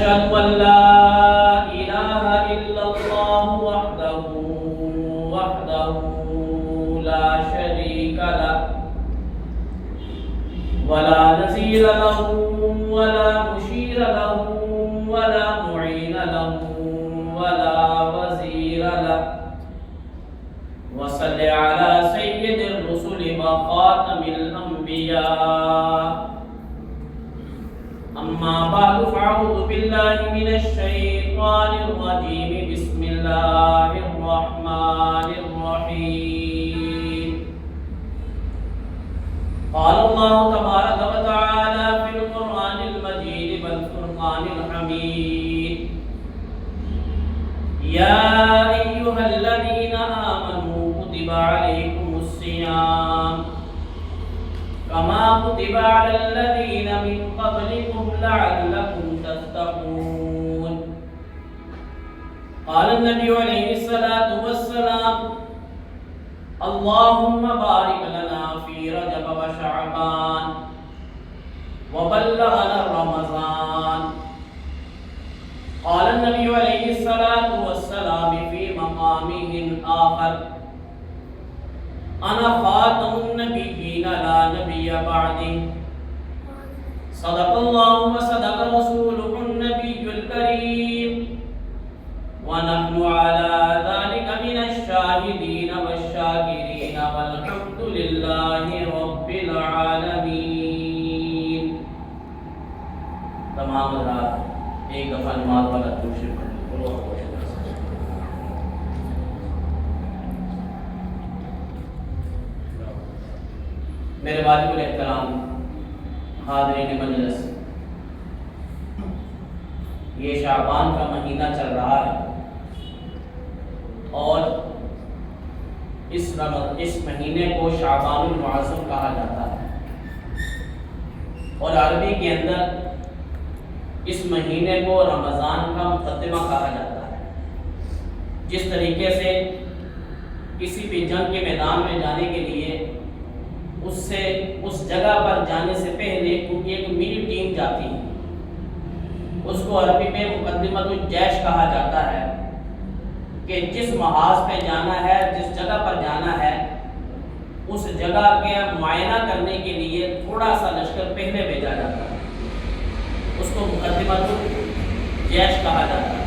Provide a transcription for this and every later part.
أشهد أن لا إله إلا الله وحده لا شريك له ولا نظير له ولا مشير له ولا معين له ولا وزير له وصل على سيد الرسل وخاتم الأنبياء أما بعد فأعوذ بالله من الشيطان الرجيم بسم الله الرحمن الرحيم قال الله تبارك وتعالى في القرآن المجيد والفرقان الحميد يا أيها الذين آمنوا كتب عليكم الصيام كما كتب على الذين من قبلكم لعلكم تتقون قال النبي عليه الصلاة والسلام اللهم بارك لنا في رجب وشعبان وبلغنا رمضان قال النبي عليه الصلاة والسلام في مقامه الآخر أنا خاتم النبيين لا نبي بعدي صدق الله وصدق رسوله النبي الكريم ونحن على ذلك من الشاهدين والشاكرين والحمد لله رب العالمين. تمام حضرات ایک دفعہ نماز والا درود شریف پڑھ لو. میرے واجب الاحترام حاضرین مجلس، یہ شعبان کا مہینہ چل رہا ہے اور اس مہینے کو شعبان المعظم کہا جاتا ہے اور عربی کے اندر اس مہینے کو رمضان کا مقدمہ کہا جاتا ہے. جس طریقے سے کسی بھی جنگ کے میدان میں جانے کے لیے اس جگہ پر جانے سے پہلے کیونکہ ایک مینی ٹیم جاتی ہے، اس کو عربی میں مقدمۃ الجیش کہا جاتا ہے کہ جس محاذ پہ جانا ہے، جس جگہ پر جانا ہے، اس جگہ کے معائنہ کرنے کے لیے تھوڑا سا لشکر پہلے بھیجا جاتا ہے، اس کو مقدمۃ الجیش کہا جاتا ہے.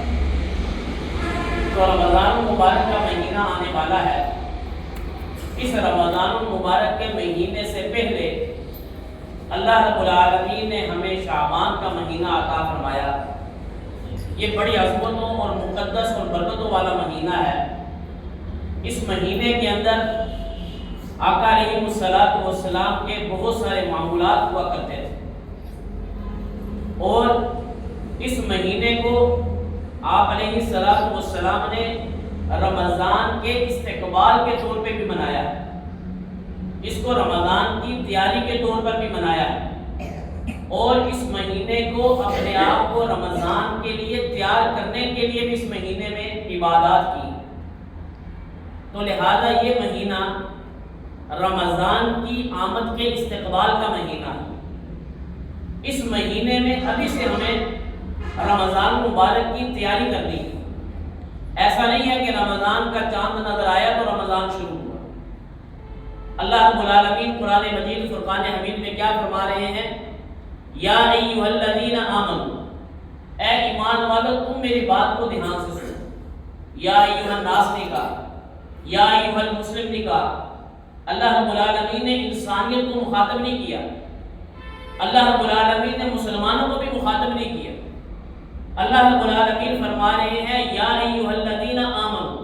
تو رمضان المبارک کا مہینہ آنے والا ہے. اس رمضان المبارک کے مہینے سے پہلے اللہ رب العالمین نے ہمیں شعبان کا مہینہ عطا فرمایا. یہ بڑی عظمتوں اور مقدس اور برکتوں والا مہینہ ہے. اس مہینے کے اندر آقا علیہ الصلوۃ والسلام کے بہت سارے معمولات ہوا کرتے تھے اور اس مہینے کو آپ علیہ الصلوۃ والسلام نے رمضان کے استقبال کے طور پہ بھی منایا ہے. اس کو رمضان کی تیاری کے طور پر بھی منایا ہے اور اس مہینے کو اپنے آپ کو رمضان کے لیے تیار کرنے کے لیے بھی اس مہینے میں عبادات کی. تو لہذا یہ مہینہ رمضان کی آمد کے استقبال کا مہینہ ہے. اس مہینے میں ابھی سے ہمیں رمضان مبارک کی تیاری کرنی ہے. ایسا نہیں ہے کہ رمضان کا چاند نظر آیا تو رمضان شروع ہوا. اللہ رب العالمین قرآن مجید فرقان حمید میں کیا فرما رہے ہیں؟ یا ایھا الذین آمنوا، اے ایمان والو تم میری بات کو دھیان سے سنو. یا ایھا الناس نے کہا، یا ایھا المسلم نے کہا. اللہ رب العالمین نے انسانیت کو مخاطب نہیں کیا. اللہ رب العالمین نے مسلمانوں کو بھی مخاطب نہیں کیا. اللہ رب العالمین فرما رہے ہیں یا ایھا الذین آمنوا،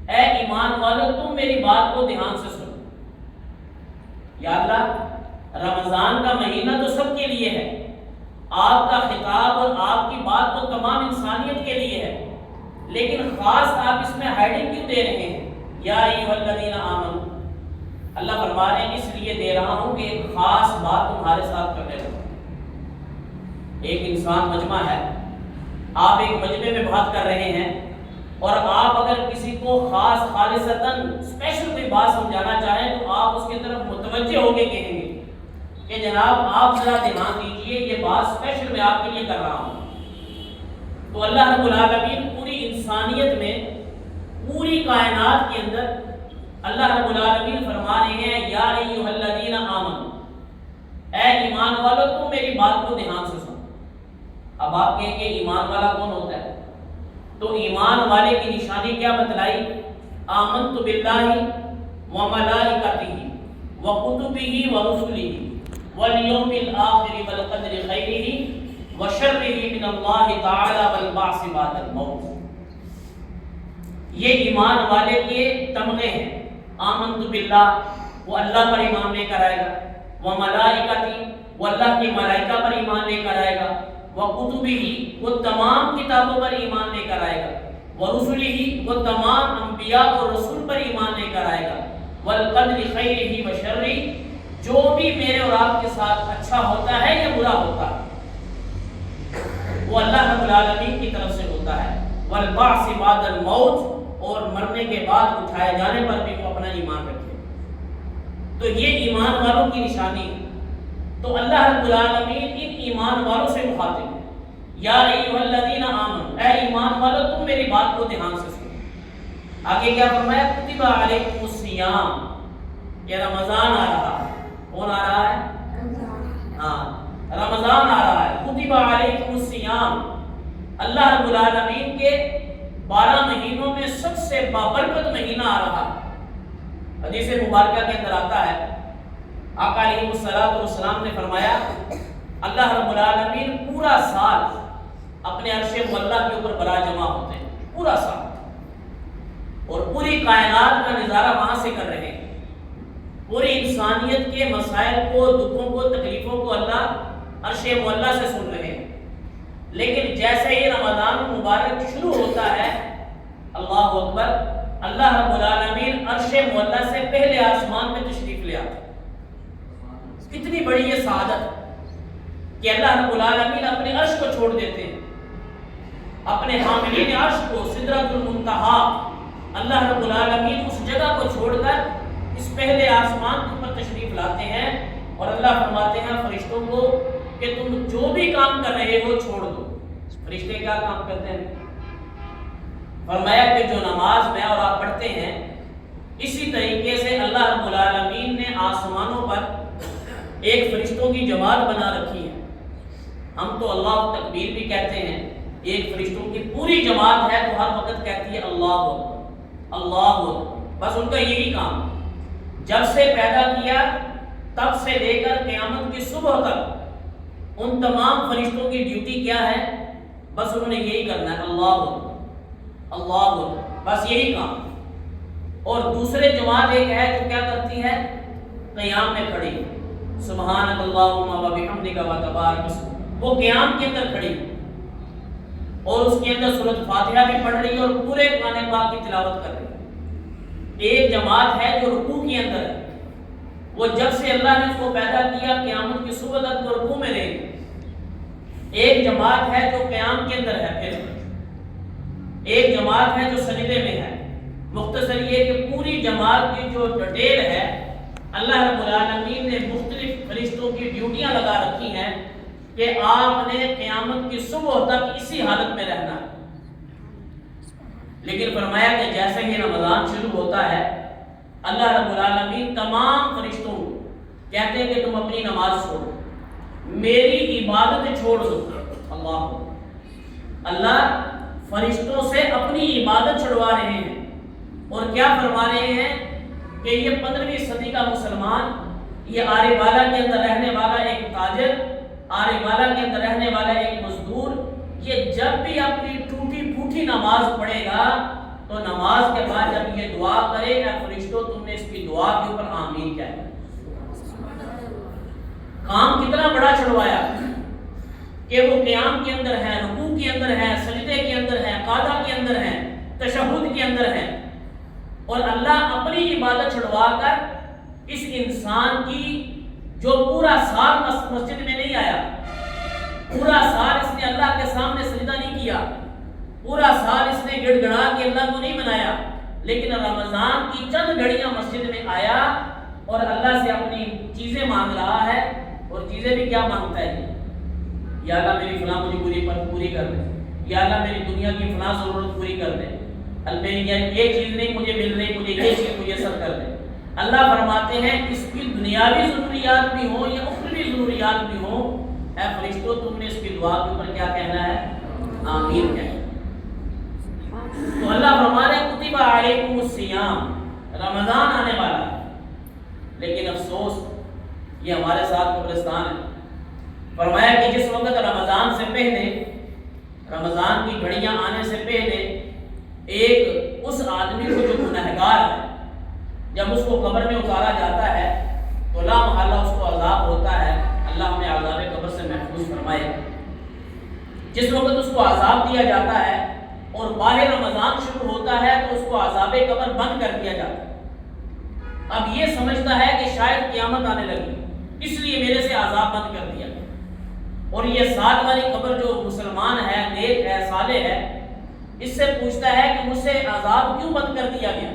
اے ایمان والو تم میری بات کو دھیان سے سنو. یا اللہ، رمضان کا مہینہ تو سب کے لیے ہے. آپ کا خطاب اور آپ کی بات تو تمام انسانیت کے لیے ہے، لیکن خاص آپ اس میں ہائیڈنگ کیوں دے رہے ہیں؟ یا ایھا الذین آمنوا، اللہ فرما رہے ہیں اس لیے دے رہا ہوں کہ ایک خاص بات تمہارے ساتھ کرنے لگا. ایک انسان مجمع ہے، آپ ایک مجمع میں بات کر رہے ہیں اور آپ اگر کسی کو خاص خالصتاً اسپیشل کوئی بات سمجھانا چاہیں تو آپ اس کی طرف متوجہ ہو کے کہیں گے کہ جناب آپ ذرا دھیان دیجئے، یہ بات اسپیشل میں آپ کے لیے کر رہا ہوں. تو اللہ رب العالمین پوری انسانیت میں، پوری کائنات کے اندر اللہ رب العالمین فرما رہے ہیں یا ایھا الذین آمنوا، اے ایمان والو تم میری بات کو دھیان سے سنو۔ اب آپ کہیں کہ ایمان والا کون ہوتا ہے؟ تو ایمان والے کی نشانی کیا بتلائی؟ آمنت باللہ وملائکتہ وکتبہ ورسلہ والیوم الآخر والقدر خیرہ وشرہ من اللہ تعالی والبعث بعد الموت۔ یہ ایمان والے کے تمغے ہیں۔ آمنت باللہ، وہ اللہ پر ایمان لے کر آئے گا، وملائکتہ، وہ اللہ کی ملائکہ پر ایمان لے کر آئے گا، وکتبہ، وہ تمام کتابوں پر ایمان لے کر آئے گا، ورسلہ، وہ تمام انبیاء اور رسول پر ایمان لے کر آئے گا، والقدر خیرہ وشرہ، جو بھی میرے اور آپ کے ساتھ اچھا ہوتا ہے یا برا ہوتا ہے وہ اللہ رب العالمین کی طرف سے ہوتا ہے، والبعث بعد الموت، اور مرنے کے بعد اٹھائے جانے پر بھی وہ اپنا ایمان رکھے۔ تو یہ ایمان والوں کی نشانی ہے۔ تو اللہ رب العالمین ان ایمان والوں سے مخاطب ہے، یا ایھا الذین آمنوا، اے ایمان والو تم میری بات کو دھیان سے سنو۔ آگے کیا فرمایا؟ کتب علیکم الصیام، کہ رمضان آ رہا ہے۔ کون آ رہا ہے؟ ہاں، رمضان آ رہا ہے۔ کتب علیکم الصیام، اللہ رب العالمین کے 12 مہینوں میں سب سے بابرکت مہینہ آ رہا ہے۔ حدیث مبارکہ کے اندر آتا ہے، آقا علیہ الصلوۃ والسلام نے فرمایا اللہ رب العالمین پورا سال اپنے عرش معلیٰ کے اوپر برا جمع ہوتے ہیں، پورا سال، اور پوری کائنات کا نظارہ وہاں سے کر رہے ہیں۔ پوری انسانیت کے مسائل کو، دکھوں کو، تکلیفوں کو اللہ عرش معلیٰ سے سن رہے ہیں۔ لیکن جیسے ہی رمضان مبارک شروع ہوتا ہے، اللہ اکبر، اللہ رب العالمین عرش معلیٰ سے پہلے آسمان میں تشریف لے آتے ہیں۔ کتنی بڑی یہ سعادت کہ اللہ رب العالمین اپنے عرش کو چھوڑ دیتے ہیں، اپنے حاملین عرش کو، سدرۃ المنتہا، اللہ رب العالمین اس جگہ کو چھوڑ کر اس پہلے آسمان پر تشریف لاتے ہیں، اور اللہ فرماتے ہیں فرشتوں کو کہ تم جو بھی کام کر رہے ہو چھوڑ دو۔ فرشتے کیا کام کرتے ہیں؟ فرمایا کہ جو نماز میں اور آپ پڑھتے ہیں، اسی طریقے سے اللہ رب العالمین نے آسمانوں پر ایک فرشتوں کی جماعت بنا رکھی ہے۔ ہم تو اللہ تکبیر بھی کہتے ہیں، ایک فرشتوں کی پوری جماعت ہے تو ہر وقت کہتی ہے اللہ اکبر، اللہ اکبر، بس ان کا یہی کام۔ جب سے پیدا کیا تب سے لے کر قیامت کی صبح تک ان تمام فرشتوں کی ڈیوٹی کیا ہے؟ بس انہوں نے یہی کرنا ہے، اللہ اکبر، اللہ اکبر، بس یہی کام۔ اور دوسرے جماعت ایک ہے جو کیا کرتی ہے؟ قیام میں کھڑی، سبحانک اللہم و بحمدک و تبارک اسمک، وہ قیام کے اندر کھڑی اور اس کے اندر سورۃ فاتحہ بھی پڑھ رہی ہے اور پورے قرآن پاک کی تلاوت کر رہی ہے۔ ایک جماعت ہے جو رکوع کے اندر ہے، وہ جب سے اللہ نے اس کو پیدا کیا قیامت کی صبح تک وہ رکوع میں رہے گی۔ ایک جماعت ہے جو قیام کے اندر ہے، پھر ایک جماعت ہے جو سجدے میں ہے۔ مختصر یہ کہ پوری جماعت کی جو ڈیٹیل ہے اللہ رب العالمین نے مختلف فرشتوں کی ڈیوٹیاں لگا رکھی ہیں کہ آپ نے قیامت کی صبح تک اسی حالت میں رہنا ہے۔ لیکن فرمایا کہ جیسے ہی رمضان شروع ہوتا ہے، اللہ رب العالمین تمام فرشتوں کہتے ہیں کہ تم اپنی نماز چھوڑو، میری عبادت چھوڑ دو۔ اللہ فرشتوں سے اپنی عبادت چھڑوا رہے ہیں، اور کیا فرما رہے ہیں کہ یہ 15ویں صدی کا مسلمان، یہ آرے بالا کے اندر رہنے والا ایک تاجر، آرے بالا کے اندر رہنے والا ایک مزدور، یہ جب بھی اپنی ٹوٹی پھوٹی نماز پڑھے گا تو نماز کے بعد جب یہ دعا کرے گا، فرشتوں تم نے اس کی دعا کے اوپر آمین کہا۔ کام کتنا بڑا چھڑوایا کہ وہ قیام کے اندر ہے، رکوع کے اندر ہے، سجدے کے اندر ہے، قعدہ کے اندر ہے، تشہد کے اندر ہے، اور اللہ اپنی عبادت چھڑوا کر اس انسان کی جو پورا سال مسجد میں نہیں آیا، پورا سال اس نے اللہ کے سامنے سجدہ نہیں کیا، پورا سال اس نے گڑ گڑا کے اللہ کو نہیں منایا، لیکن رمضان کی چند گھڑیاں مسجد میں آیا اور اللہ سے اپنی چیزیں مانگ رہا ہے، اور چیزیں بھی کیا مانگتا ہے؟ یا اللہ میری فلاں مجھے پوری کر دے، یا اللہ میری دنیا کی فلاں ضرورت پوری کر دے، میری یہ چیز نہیں مجھے مل رہی، مجھے یہ چیز میسر کر دے۔ اللہ فرماتے ہیں اس کی دنیاوی ضروریات بھی ہوں یا اخروی ضروریات بھی ہوں، اے فرشتوں تم نے اس کی دعا کے اوپر کیا کہنا ہے؟ آمین کہنا۔ تو اللہ فرما رہے ہیں کتب علیکم الصیام، رمضان آنے والا ہے، لیکن افسوس یہ ہمارے ساتھ قبرستان ہے۔ فرمایا کہ جس وقت رمضان سے پہلے، رمضان کی گھڑیاں آنے سے پہلے، ایک اس آدمی کو جو گنہگار ہے، جب اس کو قبر میں اتارا جاتا ہے تو لا محالہ اس کو عذاب ہوتا ہے۔ اللہ ہمیں عذاب قبر سے محفوظ فرمائے۔ جس وقت اس کو عذاب دیا جاتا ہے اور باہر رمضان شروع ہوتا ہے تو اس کو عذاب قبر بند کر دیا جاتا ہے۔ اب یہ سمجھتا ہے کہ شاید قیامت آنے لگی، اس لیے میرے سے عذاب بند کر دیا۔ اور یہ ساتھ والی قبر جو مسلمان ہے، نیک ہے، صالح ہے، اس سے پوچھتا ہے کہ مجھ سے عذاب کیوں بند کر دیا گیا؟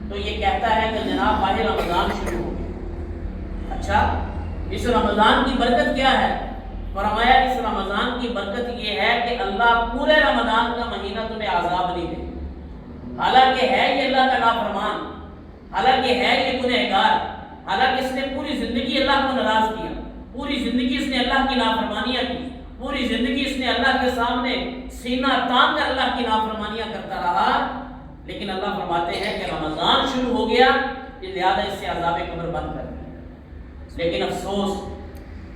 تو یہ کہتا ہے کہ جناب باہر رمضان شروع ہو گیا۔ اچھا اس رمضان کی برکت کیا ہے؟ فرمایا اس رمضان کی برکت یہ ہے کہ اللہ پورے رمضان کا مہینہ تمہیں عذاب نہیں دے۔ حالانکہ ہے یہ اللہ کا نافرمان، حالانکہ ہے یہ گنہگار، حالانکہ اس نے پوری زندگی اللہ کو ناراض کیا، پوری زندگی اس نے اللہ کی نافرمانیاں کی، پوری زندگی اس نے اللہ کے سامنے سینہ تان کر اللہ کی نافرمانیاں کرتا رہا، لیکن اللہ فرماتے ہیں کہ رمضان شروع ہو گیا لہذا اس سے عذاب قبر بند کر دیا۔ لیکن افسوس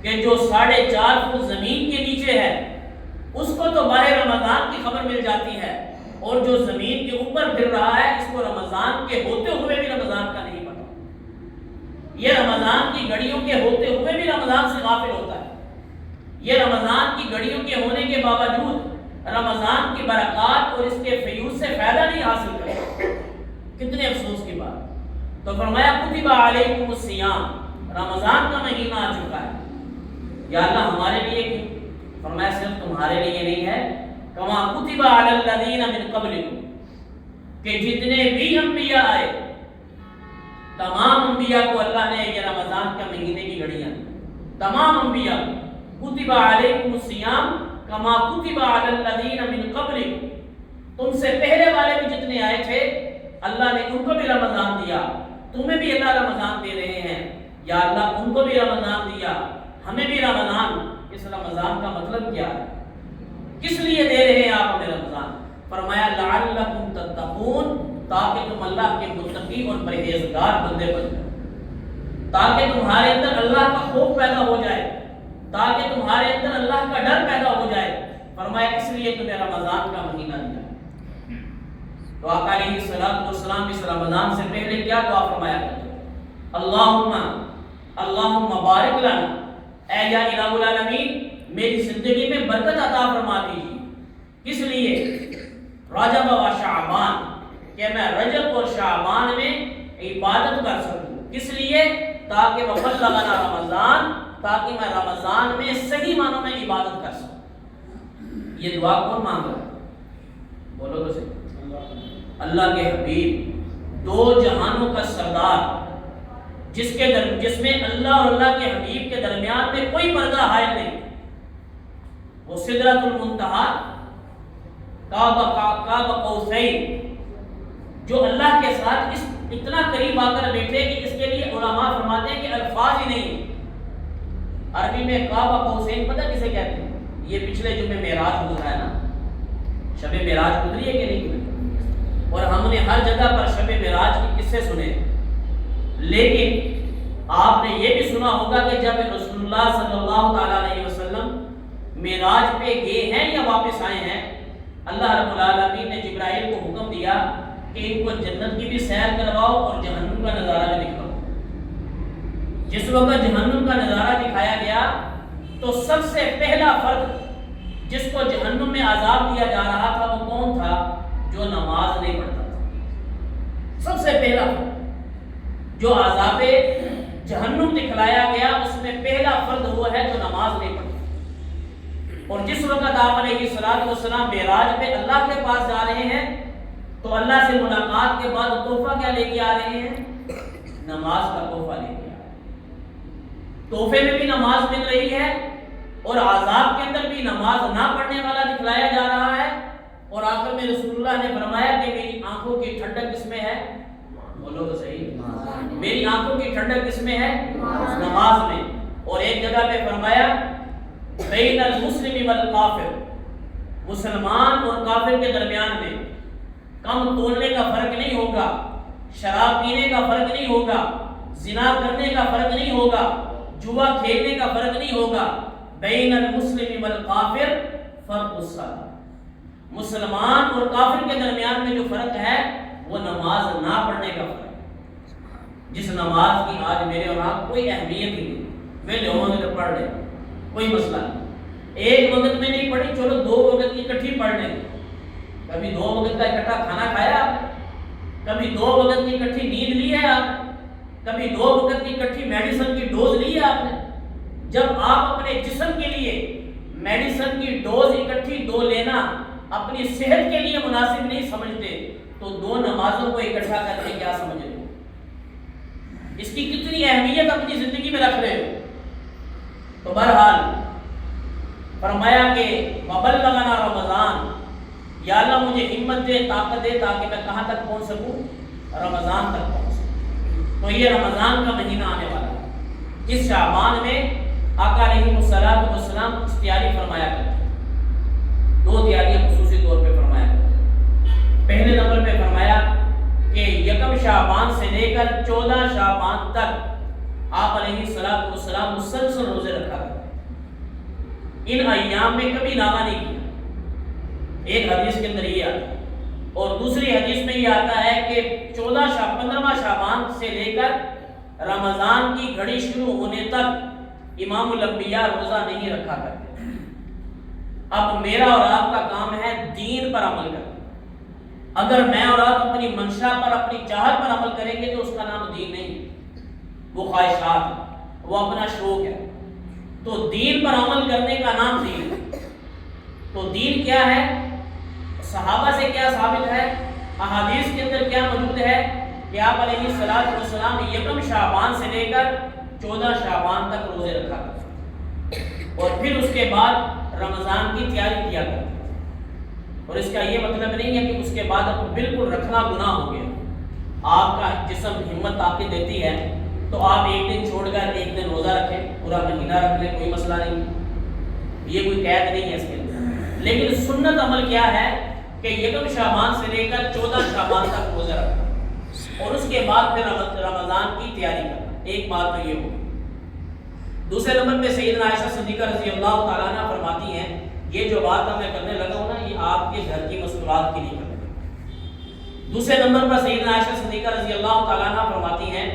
کہ جو 4.5 فٹ زمین کے نیچے ہے اس کو تو باہر رمضان کی خبر مل جاتی ہے، اور جو زمین کے اوپر پھر رہا ہے اس کو رمضان کے ہوتے ہوئے بھی رمضان کا نہیں پتا۔ یہ رمضان کی گھڑیوں کے ہوتے ہوئے بھی رمضان سے غافل ہوتا ہے، یہ رمضان کی گھڑیوں کے ہونے کے باوجود رمضان کی برکات اور اس کے فیوز سے فائدہ نہیں حاصل کرے۔ کتنے افسوس کی بات۔ تو فرمایا کتب علیکم الصیام، رمضان کا مہینہ آ چکا ہے۔ یا اللہ ہمارے لیے کیوں؟ فرمایا صرف تمہارے لیے نہیں ہے، کما کتب علی الذین من قبلکم، کہ جتنے بھی انبیاء آئے تمام انبیاء کو اللہ نے یہ رمضان کا مہینے کی گھڑیاں، تمام انبیاء کتب علیکم الصیام کما کتب علی الذین من قبلکم، تم سے پہلے والے بھی جتنے آئے تھے اللہ نے ان کو بھی رمضان دیا، تمہیں بھی اللہ رمضان دے رہے ہیں۔ یا اللہ ان کو بھی رمضان دیا، ہمیں بھی رمضان۔ اس رمضان کا مطلب کیا ہے؟ کس لیے دے رہے ہیں آپ ہمیں رمضان؟ فرمایا لعلکم تتقون، تاکہ تم اللہ کے متقی اور پرہیزگار بندے بن جاؤ، تاکہ تمہارے اندر اللہ کا خوف پیدا ہو جائے، تاکہ تمہارے اندر اللہ کا ڈر پیدا ہو جائے۔ فرمایا اس لیے تمہیں رمضان کا مہینہ دیا۔ تو آقا علیہ الصلوۃ والسلام اس رمضان سے پہلے کیا دعا فرمایا کرتے؟ اللہم بارک لنا، اے یا الہ العالمین میری زندگی میں برکت عطا فرما دیجیے۔ کس لیے؟ رجب و شعبان، کہ میں رجب اور شعبان میں عبادت کر سکوں۔ کس لیے؟ تاکہ وبلغنا رمضان، تاکہ میں رمضان میں صحیح معنوں میں عبادت کر سکوں۔ یہ دعا کون مانگ رہا ہے؟ بولو تو صحیح۔ اللہ کے حبیب، دو جہانوں کا سردار، جس میں اللہ اور اللہ کے حبیب کے درمیان میں کوئی پردہ حائل نہیں، وہ سدرۃ المنتہا قاب قوسین، جو اللہ کے ساتھ اتنا قریب آ کر بیٹھے کہ اس کے لیے علماء فرماتے ہیں کہ الفاظ ہی نہیں۔ عربی میں قاب قوسین پتہ کسے کہتے ہیں؟ یہ پچھلے جمعے معراج گزرا ہے نا، شب معراج گزری ہے کہ نہیں گزری؟ اور ہم نے ہر جگہ پر شب معراج کے قصے سنے، لیکن آپ نے یہ بھی سنا ہوگا کہ جب رسول اللہ صلی اللہ تعالیٰ علیہ وسلم معراج پہ گئے ہیں یا واپس آئے ہیں، اللہ رب العالمین نے جبرائیل کو حکم دیا کہ ان کو جنت کی بھی سیر کرواؤ اور جہنم کا نظارہ بھی دکھاؤ۔ جس وقت جہنم کا نظارہ دکھایا گیا تو سب سے پہلا فرد جس کو جہنم میں عذاب دیا جا رہا تھا وہ کون تھا؟ جو نماز نہیں پڑھتا تھا۔ سب سے پہلا جو عذاب جہنم دکھلایا گیا اس میں پہلا فرد وہ ہے جو نماز نہیں پڑھتا۔ اور جس وقت آپ علیہ الصلوۃ والسلام معراج پہ اللہ کے پاس جا رہے ہیں تو اللہ سے ملاقات کے بعد تحفہ کیا لے کے آ رہے ہیں؟ نماز کا تحفہ لے کے آ رہے ہیں۔ تحفے میں بھی نماز مل رہی ہے اور عذاب کے اندر بھی نماز نہ پڑھنے والا دکھلایا جا رہا ہے، اور آخر میں رسول اللہ نے فرمایا کہ میری آنکھوں کی ٹھنڈک کس میں ہے؟ بولو تو صحیح، میری آنکھوں کی ٹھنڈک کس میں ہے؟ نماز میں۔ اور ایک جگہ پہ فرمایا بین المسلم والکافر، مسلمان اور کافر کے درمیان میں کم تولنے کا فرق نہیں ہوگا، شراب پینے کا فرق نہیں ہوگا، زنا کرنے کا فرق نہیں ہوگا، جوا کھیلنے کا فرق نہیں ہوگا، بین المسلم والکافر فرق الصلاۃ، مسلمان اور کافر کے درمیان میں جو فرق ہے وہ نماز نہ پڑھنے کا فرق ہے، جس نماز کی آج میرے اور آپ کوئی اہمیت ہی نہیں، ویلے ہوں گے تو پڑھ لیں، کوئی مسئلہ نہیں، ایک وقت میں نہیں پڑھی چلو 2 وقت کی اکٹھی پڑھ لیں، کبھی 2 وقت کا اکٹھا کھانا کھایا آپ نے؟ کبھی 2 وقت کی اکٹھی نیند لی ہے آپ نے؟ کبھی 2 وقت کی اکٹھی میڈیسن کی ڈوز لی ہے آپ نے؟ جب آپ اپنے جسم کے لیے میڈیسن کی ڈوز اکٹھی 2 لینا اپنی صحت کے لیے مناسب نہیں سمجھتے تو 2 نمازوں کو اکٹھا کر کے کیا سمجھ رہے ہو؟ اس کی کتنی اہمیت اپنی زندگی میں رکھ رہے ہو؟ تو بہرحال فرمایا کہ وبلغنا رمضان، یا اللہ مجھے ہمت دے، طاقت دے تاکہ میں کہاں تک پہنچ سکوں؟ رمضان تک پہنچ سکوں۔ تو یہ رمضان کا مہینہ آنے والا ہے، اس شعبان میں آقا علیہ الصلوۃ والسلام تیاری فرمایا کرتے ہیں، 2 تیاریاں خصوصی طور پہ فرمایا کرتے ہیں۔ پہلے نمبر پہ فرمایا کہ 1 شعبان سے لے کر 14 شعبان تک آپ علیہ الصلوۃ والسلام مسلسل روزے رکھا کرتے ہیں، ان ایام میں کبھی ناغہ نہیں کیا۔ ایک حدیث کے اندر یہ آتا ہے، اور دوسری حدیث میں یہ آتا ہے کہ 15واں شعبان سے لے کر رمضان کی گھڑی شروع ہونے تک امام الانبیاء روزہ نہیں رکھا کرتے۔ اب میرا اور آپ کا کام ہے دین پر عمل کرنا۔ اگر میں اور آپ اپنی منشا پر، اپنی چاہت پر عمل کریں گے تو اس کا نام دین نہیں، وہ خواہشات ہے، وہ اپنا شوق ہے۔ تو دین پر عمل کرنے کا نام دین ہے۔ تو دین کیا ہے؟ صحابہ سے کیا ثابت ہے، احادیث کے اندر کیا موجود ہے کہ آپ علیہ الصلوۃ والسلام 1 شعبان سے لے کر 14 شعبان تک روزے رکھا کرتے اور پھر اس کے بعد رمضان کی تیاری کیا کرتے۔ اور اس کا یہ مطلب نہیں ہے کہ اس کے بعد اب بالکل رکھنا گناہ ہو گیا۔ آپ کا جسم ہمت طاقت دیتی ہے تو آپ 1 دن چھوڑ کر 1 دن روزہ رکھیں، پورا مہینہ رکھ لیں، کوئی مسئلہ نہیں، یہ کوئی قید نہیں ہے اس کے اندر۔ لیکن سنت عمل کیا ہے کہ 1 شعبان سے لے کر 14 شعبان تک روزہ رکھنا اور اس کے بعد پھر رمضان کی تیاری کرنا۔ ایک بات تو یہ ہو۔ دوسرے نمبر پہ سیدنا عائشہ صدیقہ رضی اللہ تعالیٰ عنہ فرماتی ہیں، یہ جو بات میں کرنے لگا ہوں نا، یہ آپ کے گھر کی مستورات کے لیے کرنے لگا۔ دوسرے نمبر پر سیدنا عائشہ صدیقہ رضی اللہ تعالیٰ عنہ فرماتی ہیں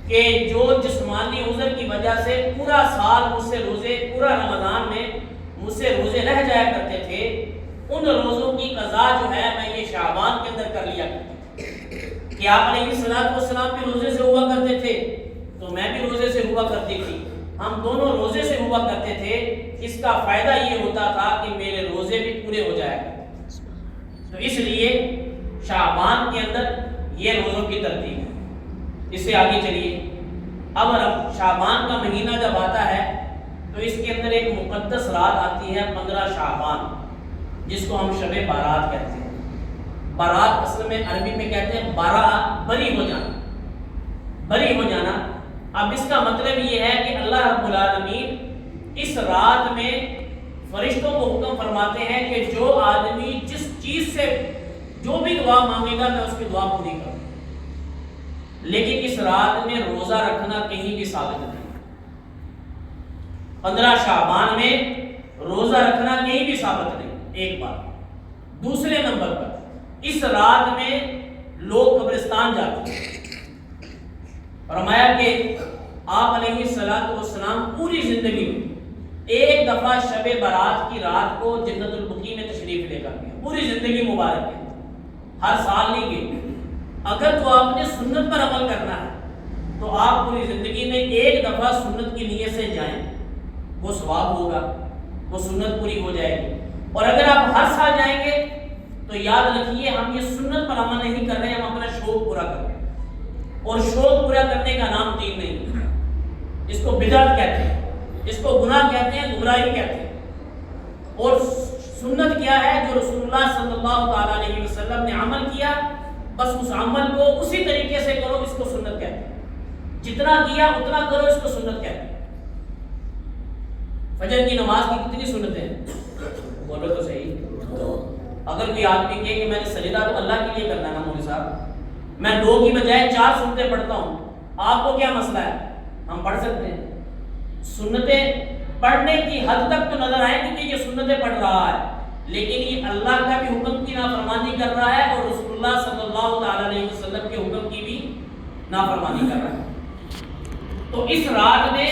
کہ جو جسمانی عذر کی وجہ سے پورا سال مجھ سے روزے، پورا رمضان میں مجھ سے روزے رہ جایا کرتے تھے، ان روزوں کی قضا جو ہے میں یہ شعبان کے اندر کر لیا کرتی تھی۔ کہ آپ علیہ الصلوۃ والسلام بھی روزے سے ہوا کرتے تھے تو میں بھی روزے سے ہوا کرتی تھی، ہم دونوں روزے سے ہوا کرتے تھے۔ اس کا فائدہ یہ ہوتا تھا کہ میرے روزے بھی پورے ہو جایا کرتے۔ تو اس لیے شعبان کے اندر یہ روزوں کی ترتیب ہے۔ اس سے آگے چلیے، اب شعبان کا مہینہ جب آتا ہے تو اس کے اندر ایک مقدس رات آتی ہے 15 شعبان، جس کو ہم شب بارات کہتے ہیں۔ بارات اصل میں عربی میں کہتے ہیں بارات، بری ہو جانا، بری ہو جانا۔ اب اس کا مطلب یہ ہے کہ اللہ رب العالمین اس رات میں فرشتوں کو حکم فرماتے ہیں کہ جو آدمی جس چیز سے جو بھی دعا مانگے گا میں اس کی دعا پوری کروں۔ لیکن اس رات میں روزہ رکھنا کہیں بھی ثابت نہیں۔ 15 شعبان میں روزہ رکھنا کہیں بھی ثابت نہیں، ایک بات۔ دوسرے نمبر پر اس رات میں لوگ قبرستان جاتے ہیں۔ فرمایا کہ آپ علیہ الصلوۃ والسلام پوری زندگی میں ایک دفعہ شب برات کی رات کو جنت البقیع میں تشریف لے کر گئے، پوری زندگی مبارک ہے، ہر سال نہیں گئے۔ اگر تو آپ نے سنت پر عمل کرنا ہے تو آپ پوری زندگی میں ایک دفعہ سنت کی نیت سے جائیں، وہ ثواب ہوگا، وہ سنت پوری ہو جائے گی۔ اور اگر آپ ہر سال جائیں گے تو یاد رکھیے ہم یہ سنت پر عمل نہیں کر رہے ہیں، ہم اپنا شوق پورا کر رہے ہیں، اور شوق پورا کرنے کا نام دین نہیں، اس کو بدعت کہتے ہیں۔ اس کو گناہ کہتے ہیں، گمراہی کہتے ہیں۔ اور سنت کیا ہے؟ جو رسول اللہ صلی اللہ تعالیٰ علیہ وسلم نے عمل کیا، بس اس عمل کو اسی طریقے سے کرو، اس کو سنت کہتے ہیں۔ جتنا کیا اتنا کرو، اس کو سنت کہتے ہیں۔ فجر کی نماز کی کتنی سنتیں ہیں؟ بولو تو صحیح۔ اگر کوئی آدمی کہے کہ میں نے سجدہ تو اللہ کے لیے کرنا ہے نا مولوی صاحب، میں 2 کی بجائے 4 سنتیں پڑھتا ہوں، آپ کو کیا مسئلہ ہے؟ ہم پڑھ سکتے ہیں۔ سنتیں پڑھنے کی حد تک تو نظر آئے کہ یہ سنتیں پڑھ رہا ہے، لیکن یہ اللہ کا بھی حکم کی نافرمانی کر رہا ہے اور رسول اللہ صلی اللہ تعالیٰ علیہ وسلم کے حکم کی بھی نافرمانی کر رہا ہے۔ تو اس رات میں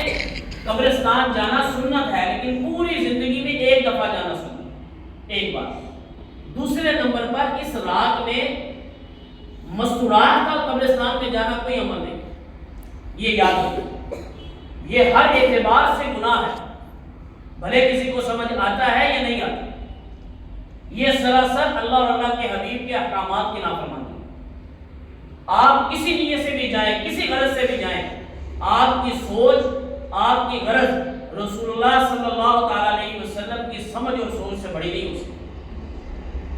قبرستان جانا سنت ہے، لیکن پوری زندگی میں ایک دفعہ جانا سنت ہے، ایک بار۔ دوسرے نمبر پر اس رات میں مستورات کا قبرستان میں جانا کوئی عمل نہیں، یہ یاد رکھیں، یہ ہر اعتبار سے گناہ ہے، بھلے کسی کو سمجھ آتا ہے یا نہیں آتا، یہ سراسر اللہ اور اللہ کے حبیب کے احکامات کی نافرمانی ہے۔ آپ کسی نیت سے بھی جائیں، کسی غرض سے بھی جائیں، آپ کی سوچ، آپ کی غرض رسول اللہ صلی اللہ تعالیٰ علیہ وسلم کی سمجھ اور سوچ سے بڑی نہیں ہو سکتی۔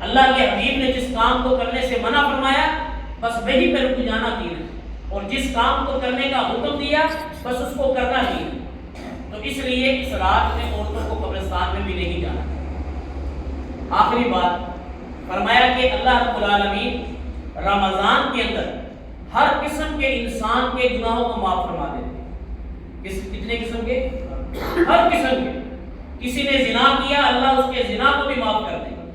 اللہ کے حبیب نے جس کام کو کرنے سے منع فرمایا، بس وہی پہ رک جانا دین ہے، اور جس کام کو کرنے کا حکم دیا بس اس کو کرنا دین ہے۔ تو اس لیے اس رات میں عورتوں کو قبرستان میں بھی نہیں جانا۔ آخری بات فرمایا کہ اللہ رب العالمین رمضان کے اندر ہر قسم کے انسان کے گناہوں کو معاف فرما دیتے ہیں۔ کتنے قسم کے؟ ہر قسم کے۔ کسی نے زنا کیا، اللہ اس کے زنا کو بھی معاف کر دے گا۔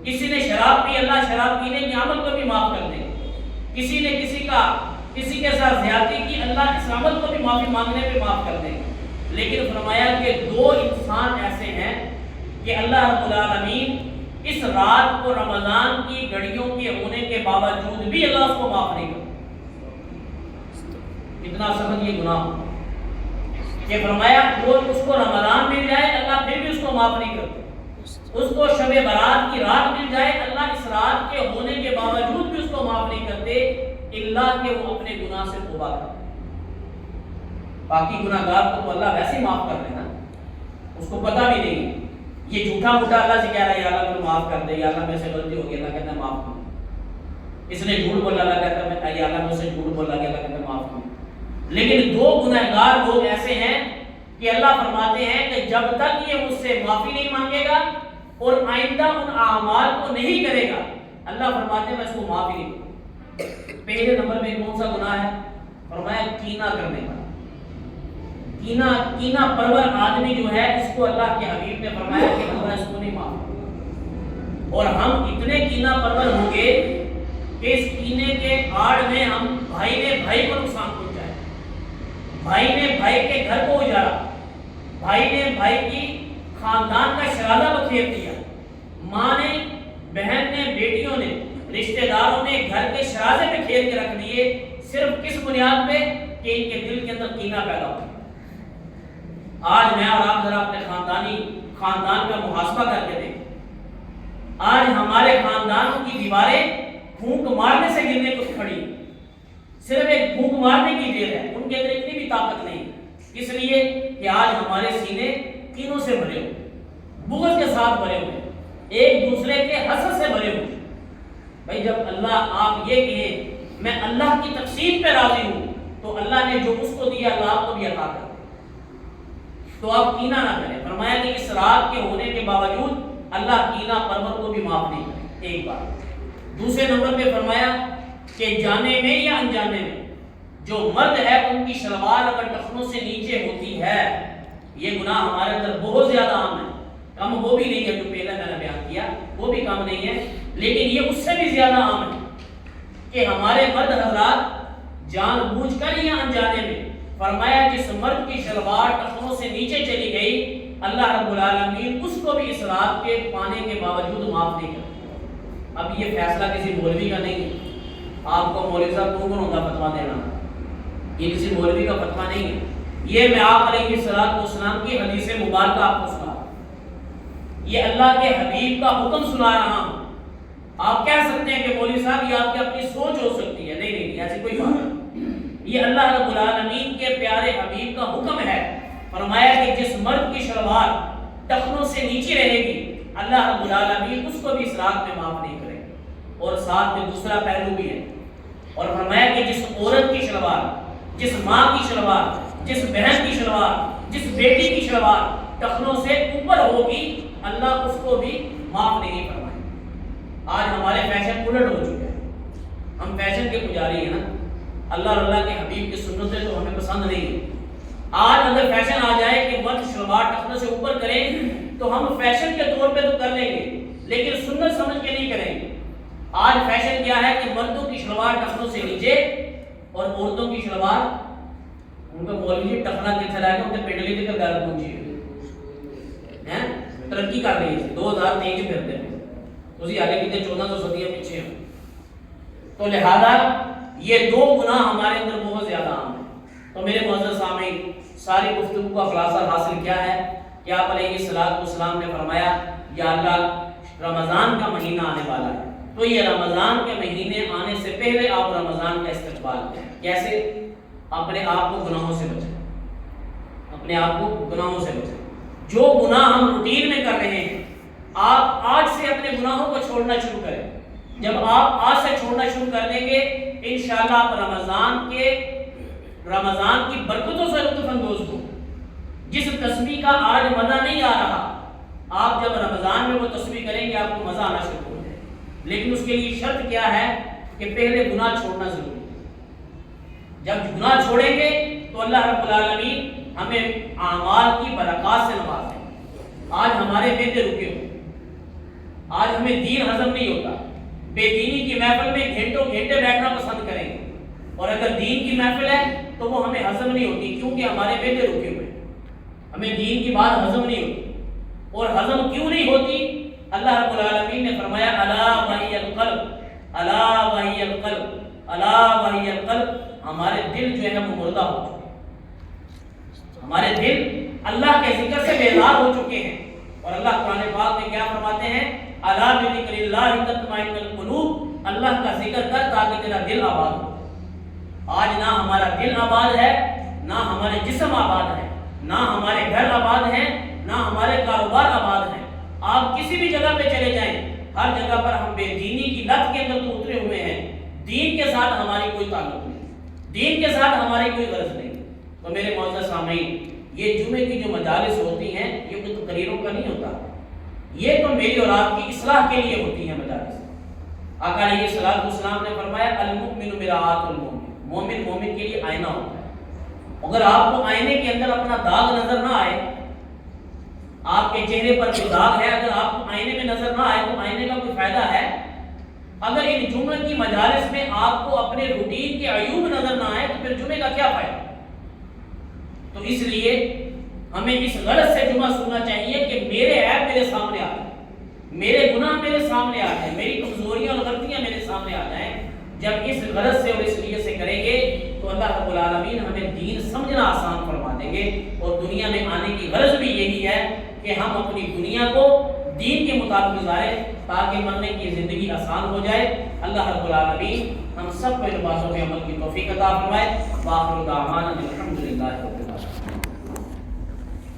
کسی نے شراب پی، اللہ شراب پینے کے عمل کو بھی معاف کر دے گا۔ کسی نے کسی کے ساتھ زیادتی کی، اللہ اس عمل کو بھی معافی مانگنے پہ معاف کر دے گا۔ لیکن فرمایا کہ 2 انسان ایسے ہیں کہ اللہ رب العالمین اس رات کو رمضان کی گھڑیوں کے ہونے کے باوجود بھی اللہ اس کو معاف نہیں کرتا۔ اتنا سخت یہ گناہ ہو کہ فرمایا وہ اس کو رمضان مل جائے، اللہ پھر بھی اس کو معاف نہیں کرتا۔ اس کو شب برات کی رات مل جائے، اللہ اس رات کے ہونے کے باوجود بھی اس کو معاف نہیں کرتے، اللہ کہ وہ اپنے گناہ سے توبہ کرے۔ باقی گناہگار کو تو اللہ ویسے معاف کر دینا، اس کو پتہ بھی نہیں، یہ جھوٹا موٹا اللہ سے کہہ رہا ہے یا اللہ مجھے معاف کر دے، یا اللہ میرے سے غلطی ہو گئی، اللہ کہتا ہے معاف کر۔ اس نے جھوٹ بولا، اللہ کہتا ہے یا اللہ مجھ سے جھوٹ بولا گیا، اللہ کہتا ہے معاف کر۔ لیکن 2 گنہگار لوگ ایسے ہیں کہ اللہ فرماتے ہیں کہ جب تک یہ مجھ سے معافی نہیں مانگے گا اور آئندہ ان اعمال کو نہیں کرے گا، اللہ فرماتے ہیں میں اس کو معاف ہی نہیں کروں۔ پہلے نمبر میں کون سا گناہ ہے؟ فرمایا کینہ کرنے کا۔ کینہ پرور آدمی جو ہے، اس کو اللہ کے حبیب نے فرمایا کہ اللہ اس کو نہیں معاف۔ اور ہم اتنے کینہ پرور ہوں گے کہ اس کینے کے آڑ میں ہم بھائی نے بھائی کو نقصان پہنچایا، بھائی نے بھائی کے گھر کو اجاڑا، بھائی نے بھائی کی خاندان کا شرازہ بکھیر دیا، ماں نے، بہن نے، بیٹیوں نے، رشتہ داروں نے گھر کے شرازے پہ کھیر کے رکھ دیے، صرف کس بنیاد پہ کہ ان کے دل کے اندر کینہ پیدا ہو۔ آج میں اور آپ ذرا اپنے خاندان کا محاسبہ کر کے دیکھیں۔ آج ہمارے خاندانوں کی دیواریں پھونک مارنے سے گرنے کو کھڑی، صرف ایک پھونک مارنے کی دیر ہے، ان کے اندر اتنی بھی طاقت نہیں، اس لیے کہ آج ہمارے سینے کینوں سے بھرے ہوئے، بغض کے ساتھ بھرے ہوئے، ایک دوسرے کے حسد سے بھرے ہوئے۔ بھائی جب اللہ آپ یہ کہیں میں اللہ کی تقسیم پہ راضی ہوں، تو اللہ نے جو اس کو دیا اللہ آپ کو بھی عطا کر دے، تو آپ کینہ نہ کریں۔ فرمایا کہ اس رات کے ہونے کے باوجود اللہ کینہ پرور کو بھی معاف نہیں کرے، ایک بات۔ دوسرے نمبر پہ فرمایا کہ جانے میں یا انجانے میں جو مرد ہے ان کی شلوار اگر ٹخنوں سے نیچے ہوتی ہے، یہ گناہ ہمارے اندر بہت زیادہ عام ہے، کم وہ بھی نہیں ہے جو پہلے میں نے بیان کیا، وہ بھی کم نہیں ہے، لیکن یہ اس سے بھی زیادہ عام ہے کہ ہمارے مرد حضرات جان بوجھ کر یا انجانے میں، فرمایا جس مرد کی شلوار ٹخنوں سے نیچے چلی گئی، اللہ رب العالمین اس کو بھی اس رات کے پانے کے باوجود معاف نہیں کرتا۔ اب یہ فیصلہ کسی مولوی کا نہیں ہے، آپ کو مولوی صاحب کون ہوگا فتویٰ دینا، یہ کسی مولوی کا فتویٰ نہیں ہے، یہ میں آپ علیہ السلام کی حدیث مبارکہ آپ کو سنا، یہ اللہ کے حبیب کا حکم سنا رہا ہوں۔ آپ کہہ سکتے ہیں کہ مولوی صاحب یہ آپ کی اپنی سوچ ہو سکتی ہے، نہیں ایسی کوئی بات نہیں، یہ اللہ رب العالمین کے پیارے حبیب کا حکم ہے۔ فرمایا کہ جس مرد کی شلوار ٹخنوں سے نیچے رہے گی اللہ رب العالمین اس کو بھی اس رات میں معاف نہیں کرے گا۔ اور ساتھ میں دوسرا پہلو بھی ہے، اور فرمایا کہ جس عورت کی شلوار، جس ماں کی شلوار، جس بہن کی شلوار، جس بیٹی کی شلوار ٹخنوں سے اوپر ہوگی اللہ اس کو بھی معاف نہیں فرمائے۔ آج ہمارے فیشن الٹ ہو چکے ہیں، ہم فیشن کے پجاری ہیں نا، اللہ اور اللہ کے حبیب کی سنتیں تو ہمیں پسند نہیں ہے۔ آج اگر فیشن آ جائے کہ مرد شلوار ٹخنوں سے اوپر کریں تو ہم فیشن کے طور پہ تو کر لیں گے لیکن سنت سمجھ کے نہیں کریں گے۔ آج فیشن کیا ہے کہ مردوں کی شلوار ٹخنوں سے نیچے اور عورتوں کی شلوار، ان کا مولوی جی ٹخنا کتنے لائے گا ان کے پیڈلی دے کر گھر پہنچی ہے، ترقی کر رہی ہے 2023 پھرتے ہیں اسی حالے کی 1400 صدیاں پیچھے ہیں۔ تو لہذا یہ دو گناہ ہمارے اندر بہت زیادہ عام ہیں۔ تو میرے معزز سامعین، ساری گفتگو کا خلاصہ حاصل کیا ہے کہ آپ علیہ الصلوۃ والسلام نے فرمایا یا اللہ رمضان کا مہینہ آنے والا ہے، تو یہ رمضان کے مہینے آنے سے پہلے آپ رمضان کا استقبال کریں۔ کیسے؟ اپنے آپ کو گناہوں سے بچائیں، اپنے آپ کو گناہوں سے بچائیں۔ جو گناہ ہم روٹین میں کر رہے ہیں آپ آج سے اپنے گناہوں کو چھوڑنا شروع کریں۔ جب آپ آج سے چھوڑنا شروع کر دیں گے انشاءاللہ آپ رمضان کی برکتوں سے لطف اندوز ہو۔ جس تسبیح کا آج مزہ نہیں آ رہا، آپ جب رمضان میں وہ تسبیح کریں گے آپ کو مزہ آنا شروع ہو جائے، لیکن اس کے لیے شرط کیا ہے کہ پہلے گناہ چھوڑنا ضروری ہے۔ جب گناہ چھوڑیں گے تو اللہ رب العالمین ہمیں اعمال کی برکات سے نوازیں گے۔ آج ہمارے بیٹے رکے ہوئے، آج ہمیں دین ہضم نہیں ہوتا، بے دینی کی محفل میں گھنٹوں گھنٹے بیٹھنا پسند کریں گے، اور اگر دین کی محفل ہے تو وہ ہمیں ہضم نہیں ہوتی کیونکہ ہمارے بیٹے رکے ہوئے، ہمیں دین کی بات ہضم نہیں ہوتی۔ اور ہضم کیوں نہیں ہوتی؟ اللہ رب العالمین نے فرمایا الا وہی القلب، الا وہی القلب، الا وہی القلب، ہمارے دل جو ہے وہ مردہ ہو چکے ہیں، ہمارے دل اللہ کے ذکر سے بیدار ہو چکے ہیں۔ اور اللہ قرآن پاک میں کیا فرماتے ہیں؟ الا بذکر اللہ تطمئن القلوب، اللہ کا ذکر کر تاکہ تیرا دل آباد ہو۔ آج نہ ہمارا دل آباد ہے، نہ ہمارے جسم آباد ہے، نہ ہمارے گھر آباد ہیں، نہ ہمارے کاروبار آباد ہیں۔ آپ کسی بھی جگہ پہ چلے جائیں، ہر جگہ پر ہم بے دینی کی لت کے اندر تو اترے ہوئے ہیں، دین کے ساتھ ہماری کوئی تعلق نہیں، دین کے ساتھ ہماری کوئی غرض نہیں۔ تو میرے معزز سامعین، یہ جمعے کی جو مجالس ہوتی ہیں یہ کوئی تقریروں کا نہیں ہوتا، یہ تو میری اور آپ کی اصلاح کے لیے ہوتی ہیں مجالس۔ آقا علیہ الصلوۃ والسلام نے فرمایا المؤمن مرآۃ المؤمن، مومن مومن کے لیے آئینہ ہوتا ہے۔ اگر آپ کو آئینے کے اندر اپنا داغ نظر نہ آئے، آپ کے چہرے پر جو داغ ہے اگر آپ کو آئینے میں نظر نہ آئے تو آئینے کا کوئی فائدہ ہے؟ اگر ان جمعے کی مجالس میں آپ کو اپنے روٹین کے عیوب نظر نہ آئے تو پھر جمعے کا کیا فائدہ؟ تو اس لیے ہمیں اس غرض سے جمعہ سننا چاہیے کہ میرے عیب میرے سامنے آ جائیں، میرے گناہ میرے سامنے آ جائیں، میری کمزوریاں اور غلطیاں میرے سامنے آ جائیں۔ جب اس غرض سے اور اس لیے سے کریں گے تو اللہ رب العالمین ہمیں دین سمجھنا آسان فرما دیں گے۔ اور دنیا میں آنے کی غرض بھی یہی ہے کہ ہم اپنی دنیا کو دین کے مطابق گزاریں تاکہ مرنے کی زندگی آسان ہو جائے۔ اللہ رب العالمین ہم سب کو ان باتوں پہ عمل کی توفیق عطا فرمائے۔ وآخر دعوانا الحمدللہ۔